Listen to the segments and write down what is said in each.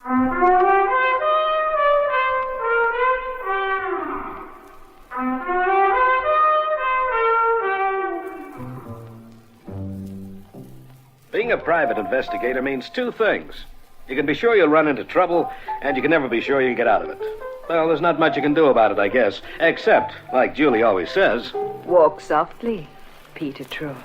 Being a private investigator means two things. You can be sure you'll run into trouble, and you can never be sure you can get out of it. Well, there's not much you can do about it, I guess, except, like Julie always says... Walk softly, Peter Troy.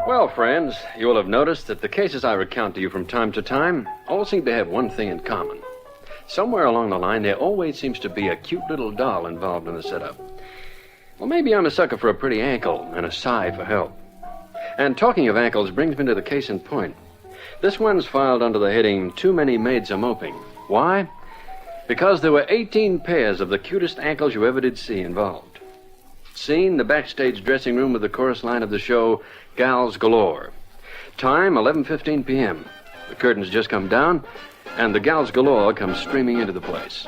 Well, friends, you will have noticed that the cases I recount to you from time to time all seem to have one thing in common. Somewhere along the line, there always seems to be a cute little doll involved in the setup. Well, maybe I'm a sucker for a pretty ankle and a sigh for help. And talking of ankles brings me to the case in point. This one's filed under the heading, Too Many Maids A-Moping. Why? Because there were 18 pairs of the cutest ankles you ever did see involved. Scene, the backstage dressing room of the chorus line of the show, Gals Galore. Time, 11:15 p.m. The curtains just come down, and the Gals Galore come streaming into the place.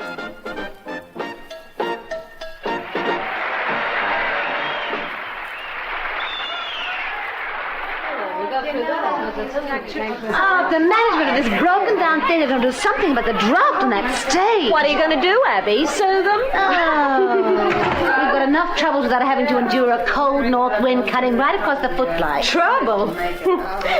Oh, the management of this broken-down thing is going to do something about the draft on that stage. What are you going to do, Abby? Sue them? Oh, we've got enough troubles without having to endure a cold north wind cutting right across the footlights. Trouble?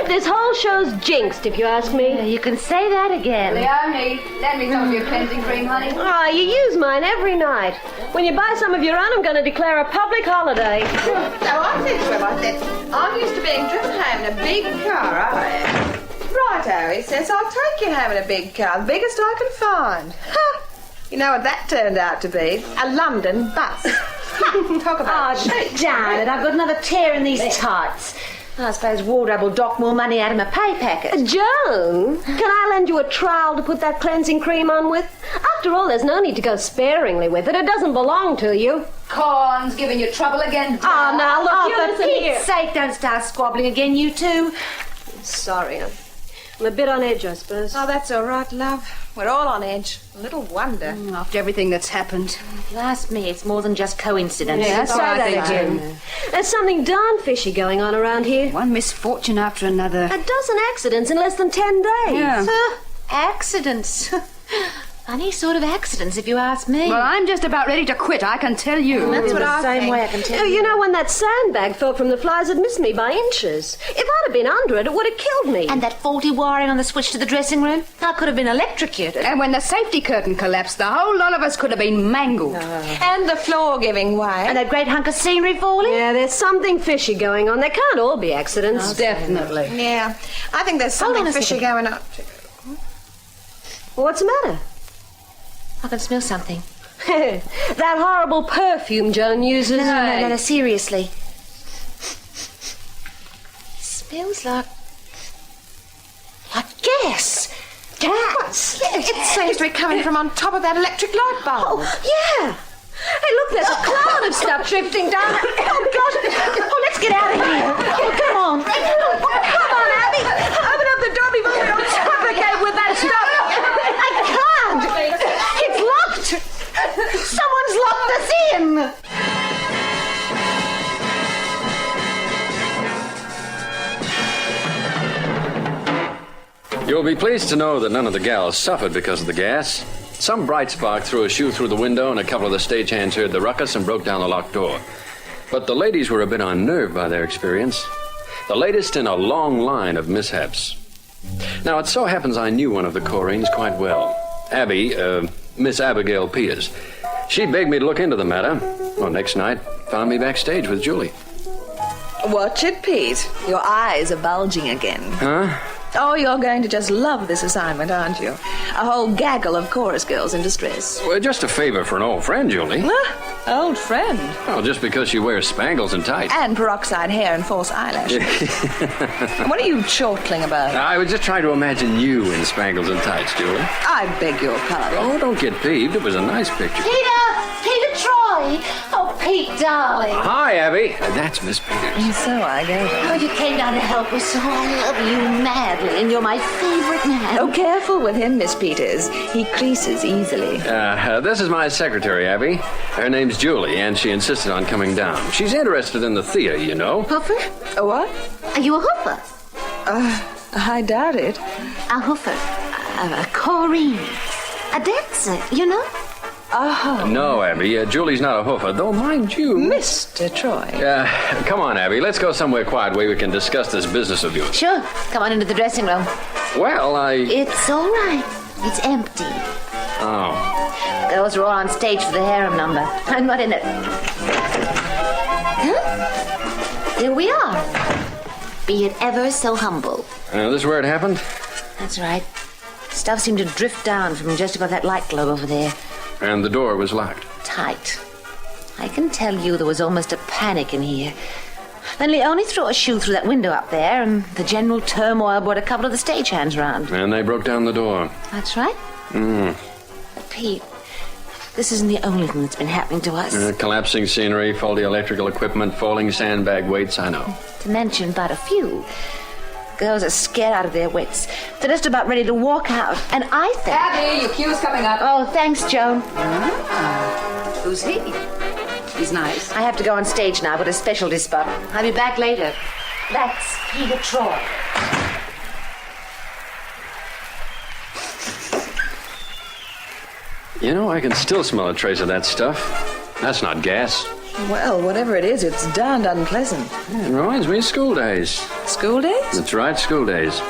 This whole show's jinxed, if you ask me. You can say that again. Leonie, lend me some of your cleansing cream, honey. Oh, you use mine every night. When you buy some of your own, I'm going to declare a public holiday. So I said to him, I'm used to being driven home in a big car, I am. Righto, he says, I'll take you home in a big car, the biggest I can find. Ha! You know what that turned out to be? A London bus. Talk about cheap. Darn it, I've got another tear in these tights. I suppose wardrobe will dock more money out of my pay packet. Joan, can I lend you a trowel to put that cleansing cream on with? After all, there's no need to go sparingly with it. It doesn't belong to you. Corn's giving you trouble again. Oh, now, look, you for listen Pete's here. sake, don't start squabbling again, you two. Sorry, I'm a bit on edge, I suppose. Oh, that's all right, love. We're all on edge. Little wonder. After everything that's happened. If you ask me, it's more than just coincidence. Yeah, say that think again. There's something darn fishy going on around here. One misfortune after another. A dozen accidents in less than 10 days. Yeah. Accidents. Funny sort of accidents, if you ask me. Well, I'm just about ready to quit, I can tell you. That's what I think. same way I can tell You know, when that sandbag fell from the flies, it missed me by inches. If I'd have been under it, it would have killed me. And that faulty wiring on the switch to the dressing room? I could have been electrocuted. And when the safety curtain collapsed, the whole lot of us could have been mangled. And the floor giving way. And that great hunk of scenery falling? Yeah, there's something fishy going on. They can't all be accidents. Definitely. Yeah, I think there's Hold something on a fishy second. going on. What's the matter? I can smell something. That horrible perfume Joan uses. No, seriously. Smells like gas. Gas? It seems to be coming from on top of that electric light bulb. Oh, yeah. Hey, look, there's a cloud of stuff drifting down. Oh, gosh. Oh, let's get out of here. Oh, come on. Come on, Abby. Open up the door before we all suffocate with that stuff. I can't. It's locked. Someone's locked us in. You'll be pleased to know that none of the gals suffered because of the gas. Some bright spark threw a shoe through the window, and a couple of the stagehands heard the ruckus and broke down the locked door. But the ladies were a bit unnerved by their experience. The latest in a long line of mishaps. Now, it so happens I knew one of the Coreans quite well. Abby, Miss Abigail Peters. She begged me to look into the matter. Well, next night, found me backstage with Julie. Watch it, Pete. Your eyes are bulging again. Huh? Oh, you're going to just love this assignment, aren't you? A whole gaggle of chorus girls in distress. Well, just a favor for an old friend, Julie. Old friend. Well, just because she wears spangles and tights. And peroxide hair and false eyelashes. What are you chortling about? I was just trying to imagine you in spangles and tights, Julie. I beg your pardon. Oh, don't get peeved. It was a nice picture. Peter Troy. Oh, Pete, darling. Hi, Abby. That's Miss Peters. So I guess. Oh, you came down to help us, so I love you madly, and you're my favorite man. Oh, careful with him, Miss Peters. He creases easily. This is my secretary, Abby. Her name's Julie, and she insisted on coming down. She's interested in the theater, you know. Hoofer? A what? Are you a hoofer? I doubt it. A hoofer. A chorine. A dancer, you know? Oh. No, Abby, Julie's not a hoofer, though, mind you. Mr. Troy. Come on, Abby, let's go somewhere quiet where we can discuss this business of yours. Sure. Come on into the dressing room. Well, It's all right. It's empty. Oh. The girls are all on stage for the harem number. I'm not in it. Huh? Here we are. Be it ever so humble. This is where it happened? That's right. Stuff seemed to drift down from just above that light globe over there. And the door was locked. Tight. I can tell you there was almost a panic in here. Then Leone threw a shoe through that window up there, and the general turmoil brought a couple of the stagehands round. And they broke down the door. That's right. But Pete, this isn't the only thing that's been happening to us. Collapsing scenery, faulty electrical equipment, falling sandbag weights, I know. To mention but a few. Girls are scared out of their wits. They're just about ready to walk out. And I think... Abby, your cue's coming up. Oh, thanks, Joan. Who's he? He's nice. I have to go on stage now with a specialty spot. I'll be back later. That's Peter Troy. You know, I can still smell a trace of that stuff. That's not gas. Well, whatever it is, it's darned unpleasant. It reminds me of school days. School days? That's right, school days.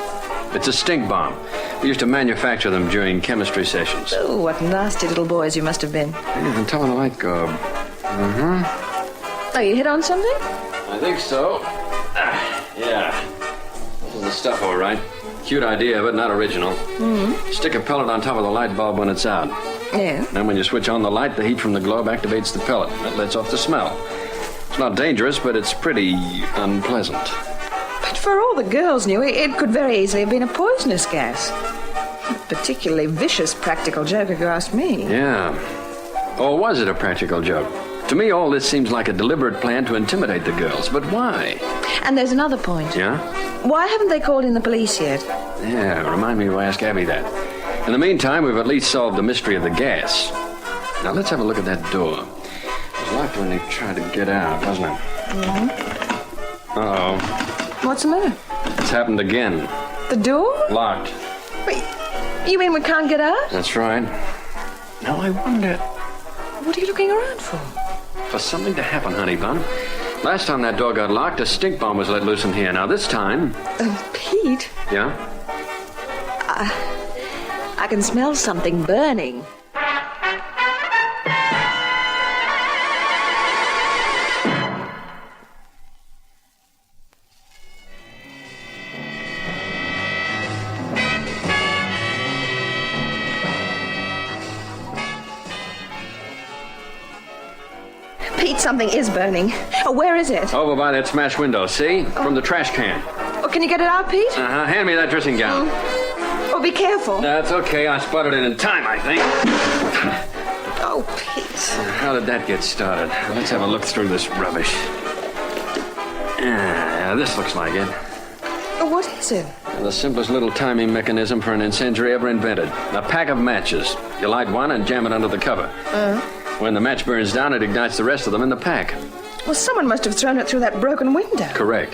It's a stink bomb. We used to manufacture them during chemistry sessions. Oh, what nasty little boys you must have been. Yeah, until the light go. Oh, you hit on something? I think so. Yeah. This is the stuff, all right. Cute idea, but not original. Stick a pellet on top of the light bulb when it's out. Yeah. Then when you switch on the light, the heat from the globe activates the pellet. That lets off the smell. It's not dangerous, but it's pretty unpleasant. But for all the girls knew, it could very easily have been a poisonous gas. A particularly vicious practical joke, if you ask me. Yeah. Or was it a practical joke? To me, all this seems like a deliberate plan to intimidate the girls. But why? And there's another point. Yeah? Why haven't they called in the police yet? Yeah, remind me to ask Abby that. In the meantime, we've at least solved the mystery of the gas. Now, let's have a look at that door. It was locked when they tried to get out, wasn't it? Uh-oh. What's the matter? It's happened again. The door? Locked. Wait, you mean we can't get out? That's right. Now, I wonder... What are you looking around for? For something to happen, honey bun. Last time that door got locked, a stink bomb was let loose in here. Now, this time... Pete? Yeah? I can smell something burning. Pete, something is burning. Oh, where is it? Over by that smashed window, see? From the trash can. Oh, can you get it out, Pete? Hand me that dressing gown. Oh, be careful. That's okay. I spotted it in time, I think. Oh, Pete. How did that get started? Let's have a look through this rubbish. Yeah, this looks like it. Oh, what is it? The simplest little timing mechanism for an incendiary ever invented. A pack of matches. You light one and jam it under the cover. When the match burns down, it ignites the rest of them in the pack. Well, someone must have thrown it through that broken window. Correct.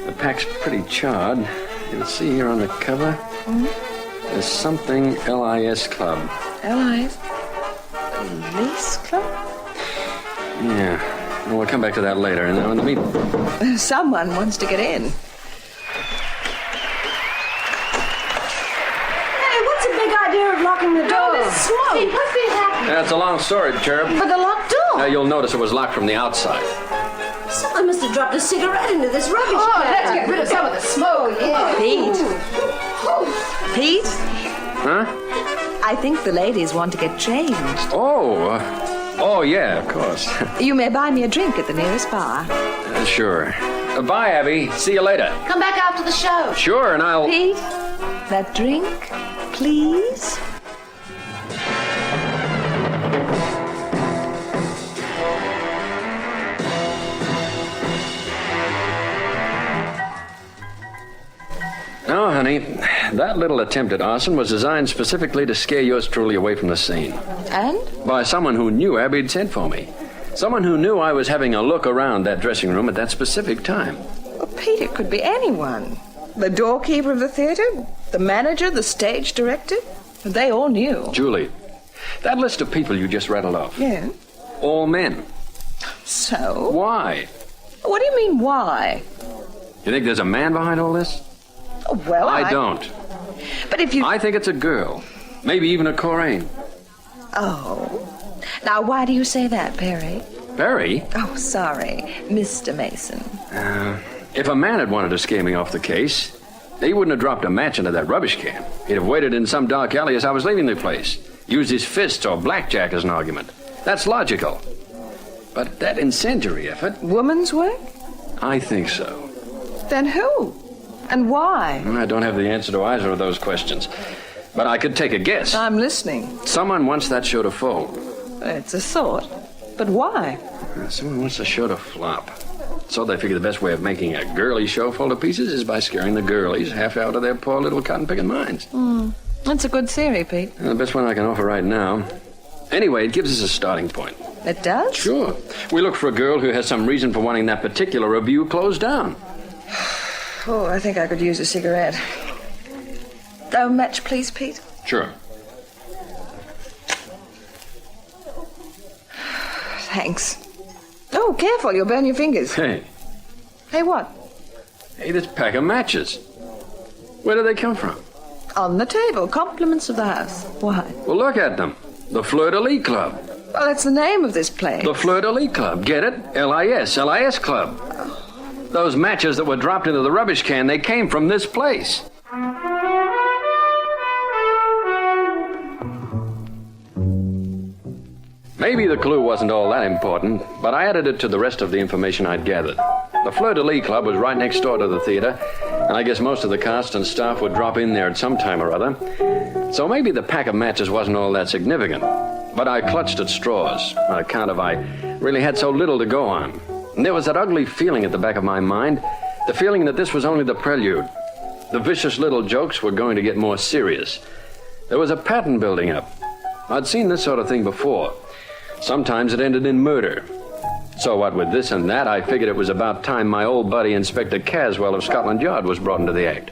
The pack's pretty charred. You'll see here on the cover. There's something LIS Club. LIS? Police Club? Yeah. Well, we'll come back to that later. And in the meantime... Someone wants to get in. Hey, what's the big idea of locking the door? Smoke! Pete, what's been happening? That's a long story, Cherub. But the locked door. You'll notice it was locked from the outside. Someone must have dropped a cigarette into this rubbish Oh, can. let's get rid of some of the smoke. Yeah. Pete? Pete? Huh? I think the ladies want to get changed. Oh, yeah, of course. You may buy me a drink at the nearest bar. Sure. Bye, Abby. See you later. Come back after the show. Sure, and I'll... Pete, that drink, please? Abby, that little attempt at arson was designed specifically to scare yours truly away from the scene. And? By someone who knew Abby'd sent for me. Someone who knew I was having a look around that dressing room at that specific time. Well, Pete, it could be anyone. The doorkeeper of the theater, the manager, the stage director. They all knew. Julie, that list of people you just rattled off. Yeah. All men. So? Why? What do you mean, why? You think there's a man behind all this? Oh, well, I don't. But if you... I think it's a girl. Maybe even a Coraine. Oh. Now, why do you say that, Perry? Perry? Oh, sorry. Mr. Mason. If a man had wanted to scare me off the case, he wouldn't have dropped a match into that rubbish can. He'd have waited in some dark alley as I was leaving the place. Used his fists or blackjack as an argument. That's logical. But that incendiary effort... Woman's work? I think so. Then who? And why? I don't have the answer to either of those questions. But I could take a guess. I'm listening. Someone wants that show to fold. It's a thought. But why? Someone wants the show to flop. So they figure the best way of making a girly show fall to pieces is by scaring the girlies half out of their poor little cotton-picking minds. That's a good theory, Pete. The best one I can offer right now. Anyway, it gives us a starting point. It does? Sure. We look for a girl who has some reason for wanting that particular review closed down. Oh, I think I could use a cigarette. Oh, match, please, Pete. Sure. Thanks. Oh, careful, you'll burn your fingers. Hey. Hey, what? Hey, this pack of matches. Where do they come from? On the table, compliments of the house. Why? Well, look at them. The Fleur de Lis Club. Well, that's the name of this place. The Fleur de Lis Club. Get it? L-I-S. L-I-S Club. Those matches that were dropped into the rubbish can, they came from this place. Maybe the clue wasn't all that important, but I added it to the rest of the information I'd gathered. The Fleur de Lis Club was right next door to the theater, and I guess most of the cast and staff would drop in there at some time or other. So maybe the pack of matches wasn't all that significant. But I clutched at straws on account of I really had so little to go on. And there was that ugly feeling at the back of my mind, the feeling that this was only the prelude. The vicious little jokes were going to get more serious. There was a pattern building up. I'd seen this sort of thing before. Sometimes it ended in murder. So what with this and that, I figured it was about time my old buddy Inspector Caswell of Scotland Yard was brought into the act.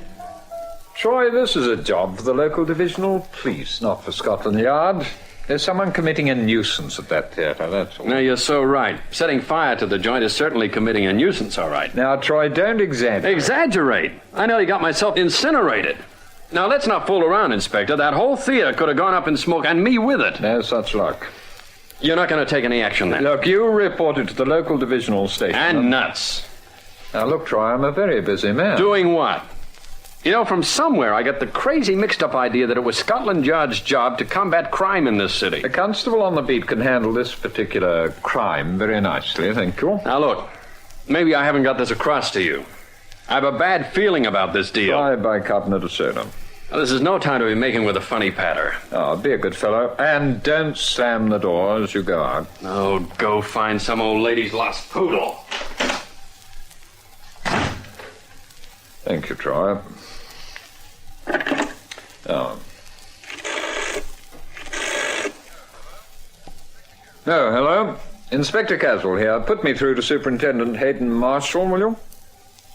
Troy, this is a job for the local divisional police, not for Scotland Yard. There's someone committing a nuisance at that theatre, that's all. Now, you're so right. Setting fire to the joint is certainly committing a nuisance, all right. Now, Troy, don't exaggerate. Exaggerate? I nearly got myself incinerated. Now, let's not fool around, Inspector. That whole theater could have gone up in smoke, and me with it. No such luck. You're not going to take any action, then? Look, you reported to the local divisional station. And nuts. Now, look, Troy, I'm a very busy man. Doing what? You know, from somewhere I got the crazy mixed-up idea that it was Scotland Yard's job to combat crime in this city. The constable on the beat can handle this particular crime very nicely, thank you. Now, look, maybe I haven't got this across to you. I have a bad feeling about this deal. Try bicarbonate of soda. Now, this is no time to be making with a funny patter. Oh, be a good fellow. And don't slam the door as you go out. Oh, go find some old lady's lost poodle. Thank you, Troy. Oh. Oh, hello. Inspector Caswell here. Put me through to Superintendent Hayden Marshall, will you?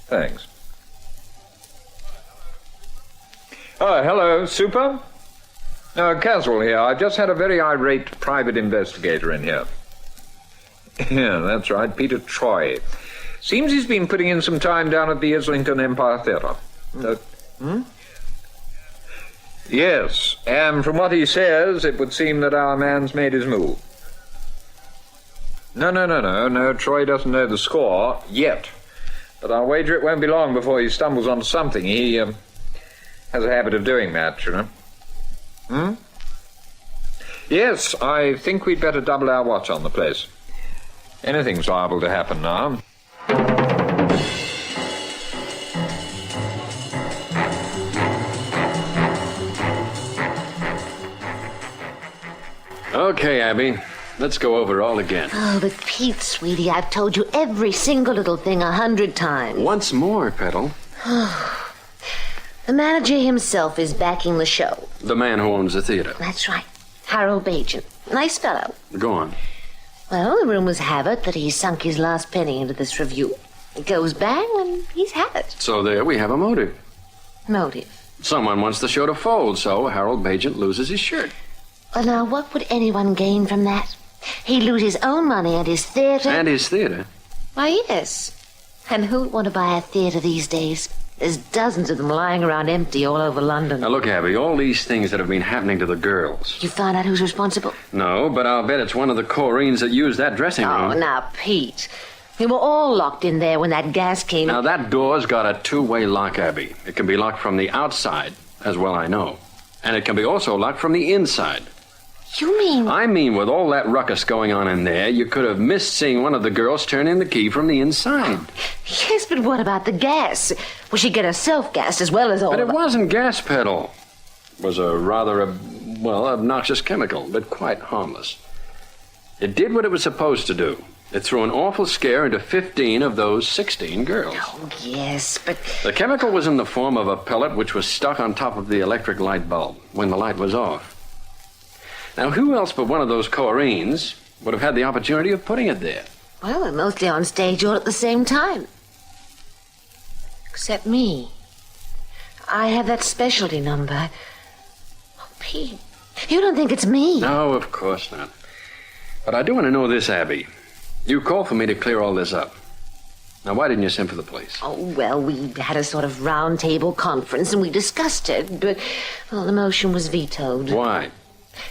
Thanks. Oh, hello, Super. Caswell here. I've just had a very irate private investigator in here. Yeah, that's right, Peter Troy. Seems he's been putting in some time down at the Islington Empire Theatre. Yes, and from what he says, it would seem that our man's made his move. No, Troy doesn't know the score, yet. But I'll wager it won't be long before he stumbles onto something. He, has a habit of doing that, you know. Yes, I think we'd better double our watch on the place. Anything's liable to happen now. Okay, Abby. Let's go over it all again. Oh, but Pete, sweetie, I've told you every single little thing 100 times. Once more, Petal. The manager himself is backing the show. The man who owns the theater. That's right. Harold Bajan. Nice fellow. Go on. Well, the rumors have it that he sunk his last penny into this review. It goes bang, and he's had it. So there we have a motive. Motive. Someone wants the show to fold, so Harold Bajan loses his shirt. Well, now, what would anyone gain from that? He'd lose his own money and his theater. And his theater. Why, yes. And who'd want to buy a theater these days? There's dozens of them lying around empty all over London. Now, look, Abby, all these things that have been happening to the girls. You found out who's responsible? No, but I'll bet it's one of the Coreens that used that dressing room. Oh, now, Pete. We were all locked in there when that gas came. Now, that door's got a two-way lock, Abby. It can be locked from the outside, as well I know. And it can be also locked from the inside. You mean... I mean, with all that ruckus going on in there, you could have missed seeing one of the girls turn in the key from the inside. Yes, but what about the gas? Well, she'd get herself gassed as well as all But of it wasn't gas pedal. It was a rather, obnoxious chemical, but quite harmless. It did what it was supposed to do. It threw an awful scare into 15 of those 16 girls. Oh, yes, but... The chemical was in the form of a pellet which was stuck on top of the electric light bulb when the light was off. Now, who else but one of those Coreens would have had the opportunity of putting it there? Well, we're mostly on stage all at the same time. Except me. I have that specialty number. Oh, Pete, you don't think it's me? No, of course not. But I do want to know this, Abby. You called for me to clear all this up. Now, why didn't you send for the police? Oh, well, we had a sort of round-table conference and we discussed it, but, well, the motion was vetoed. Why?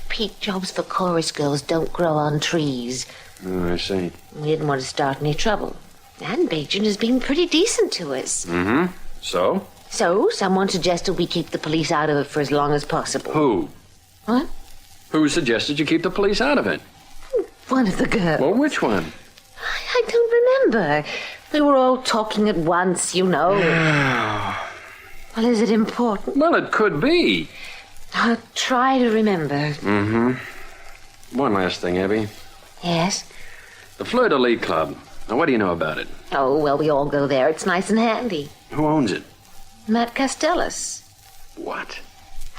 Pete, jobs for chorus girls don't grow on trees. Oh, I see. We didn't want to start any trouble. And Bajan has been pretty decent to us. Mm-hmm. So? So, someone suggested we keep the police out of it for as long as possible. Who? What? Who suggested you keep the police out of it? One of the girls. Well, which one? I don't remember. We were all talking at once, you know. Well, is it important? Well, it could be. I'll try to remember. Mm-hmm. One last thing, Abby. Yes? The Fleur de Lis Club. Now, what do you know about it? Oh, well, we all go there. It's nice and handy. Who owns it? Matt Castellas. What?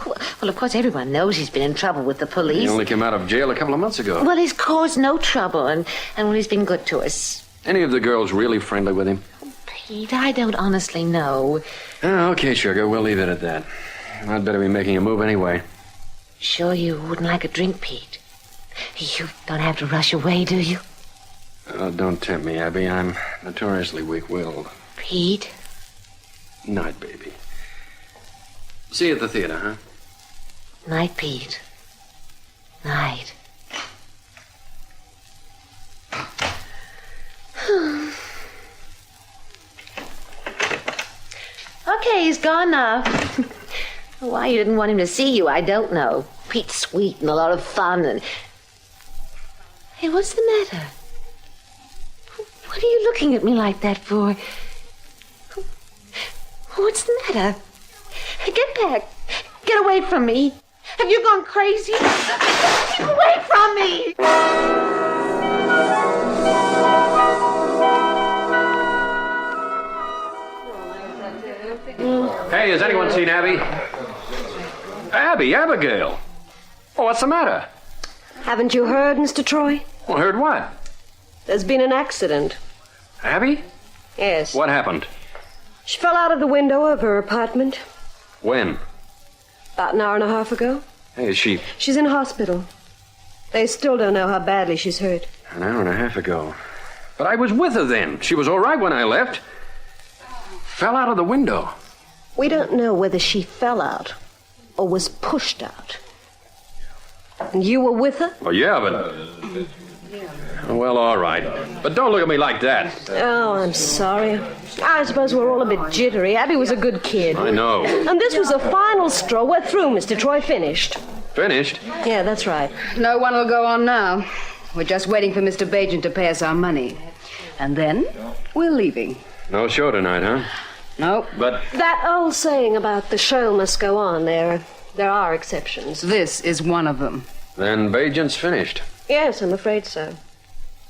Well, of course, everyone knows he's been in trouble with the police. He only came out of jail a couple of months ago. Well, he's caused no trouble, and well, he's been good to us. Any of the girls really friendly with him? Pete, I don't honestly know. Oh, okay, sugar. We'll leave it at that. I'd better be making a move anyway. Sure you wouldn't like a drink, Pete? You don't have to rush away, do you? Don't tempt me, Abby. I'm notoriously weak-willed. Pete? Night, baby. See you at the theater, huh? Night, Pete. Night. Okay, he's gone now. Why you didn't want him to see you, I don't know. Pete's sweet and a lot of fun and... Hey, what's the matter? What are you looking at me like that for? What's the matter? Get back. Get away from me. Have you gone crazy? Keep away from me! Hey, has anyone seen Abby? Abigail. Oh, what's the matter? Haven't you heard, Mr. Troy? Well, heard what? There's been an accident. Abby? Yes. What happened? She fell out of the window of her apartment When? about an hour and a half ago. Hey, is she... She's in hospital. They still don't know how badly she's hurt. An hour and a half ago. But I was with her then. She was all right when I left. Fell out of the window. We don't know whether she fell out or was pushed out. And you were with her? Well, yeah, but... Well, all right. But don't look at me like that. Oh, I'm sorry. I suppose we're all a bit jittery. Abby was a good kid. I know. And this was a final straw. We're through, Mr. Troy. Finished. Finished? Yeah, that's right. No one will go on now. We're just waiting for Mr. Bajan to pay us our money. And then we're leaving. No show tonight, huh? Nope. But... That old saying about the show must go on, there are exceptions. This is one of them. Then Bajan's finished. Yes, I'm afraid so.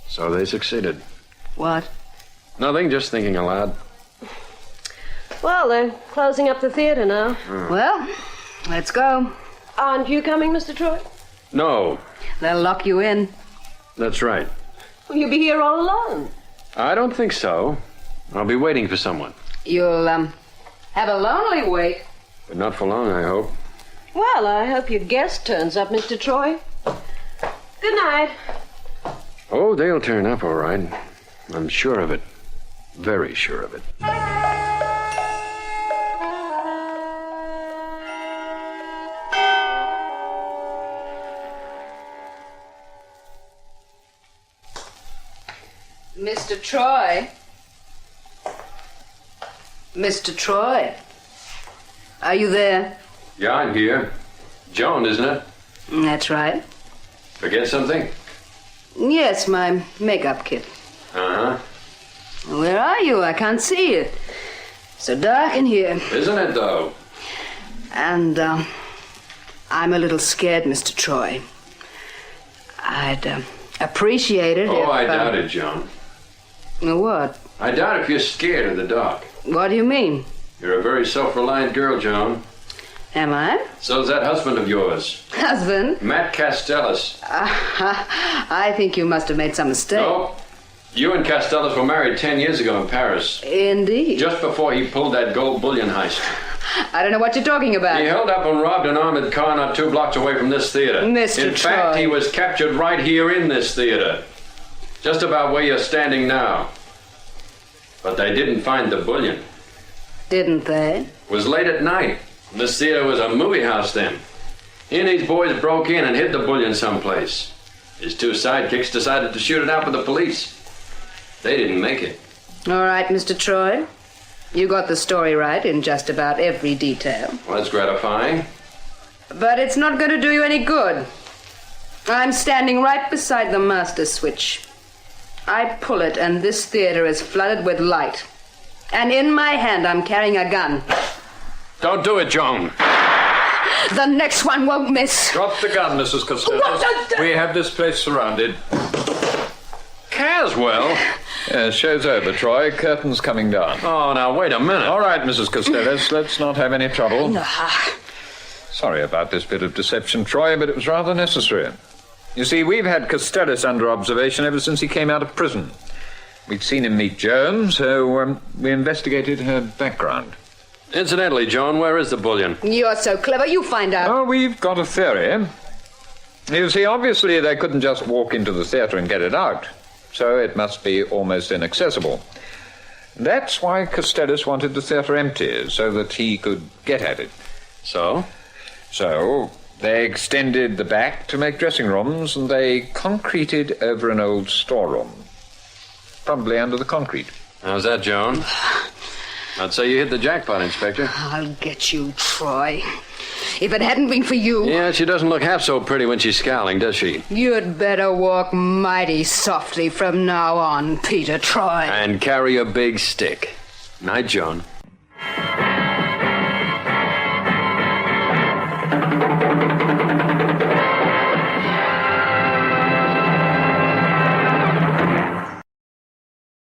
So they succeeded. What? Nothing, just thinking aloud. Well, they're closing up the theater now. Well, let's go. Aren't you coming, Mr. Troy? No, They'll lock you in. that's right. Will you be here all alone? I don't think so. I'll be waiting for someone. You'll, have a lonely wait. But not for long, I hope. Well, I hope your guest turns up, Mr. Troy. Good night. Oh, they'll turn up, all right. I'm sure of it. Very sure of it. Mr. Troy? Mr. Troy? Are you there? Yeah, I'm here. Joan, isn't it? That's right. Forget something? Yes, my makeup kit. Uh-huh. Where are you? I can't see it. So dark in here. Isn't it, though? And, I'm a little scared, Mr. Troy. I'd, appreciate it if... Oh, I doubt it, Joan. What? I doubt if you're scared of the dark. What do you mean? You're a very self-reliant girl, Joan. Am I? So's that husband of yours, Husband? Matt Castells. I think you must have made some mistake. No, you and Castells were married 10 years ago in Paris. Indeed. Just before he pulled that gold bullion heist. I don't know what you're talking about. He held up and robbed an armored car not 2 blocks away from this theater. Mr. In fact, Troy. he was captured right here in this theater. Just about where you're standing now. But they didn't find the bullion. Didn't they? It was late at night. This theater was a movie house then. He and these boys broke in and hid the bullion someplace. His 2 sidekicks decided to shoot it out with the police. They didn't make it. All right, Mr. Troy. You got the story right in just about every detail. Well, that's gratifying. But it's not going to do you any good. I'm standing right beside the master switch. I pull it, and this theater is flooded with light. And in my hand, I'm carrying a gun. Don't do it, Joan. The next one won't miss. Drop the gun, Mrs. Costello. We have this place surrounded. Caswell? Show's over, Troy. Curtain's coming down. Oh, now, wait a minute. All right, Mrs. Costello, let's not have any trouble. Sorry about this bit of deception, Troy, but it was rather necessary. You see, we've had Costello under observation ever since he came out of prison. We'd seen him meet Joan, so we investigated her background. Incidentally, Joan, where is the bullion? You're so clever. You find out. Oh, we've got a theory. You see, obviously they couldn't just walk into the theatre and get it out, so it must be almost inaccessible. That's why Costello wanted the theatre empty, so that he could get at it. So? So they extended the back to make dressing rooms, and they concreted over an old storeroom. Probably under the concrete. How's that, Joan? I'd say you hit the jackpot, Inspector. I'll get you, Troy. If it hadn't been for you... Yeah, she doesn't look half so pretty when she's scowling, does she? You'd better walk mighty softly from now on, Peter Troy. And carry a big stick. Night, Joan.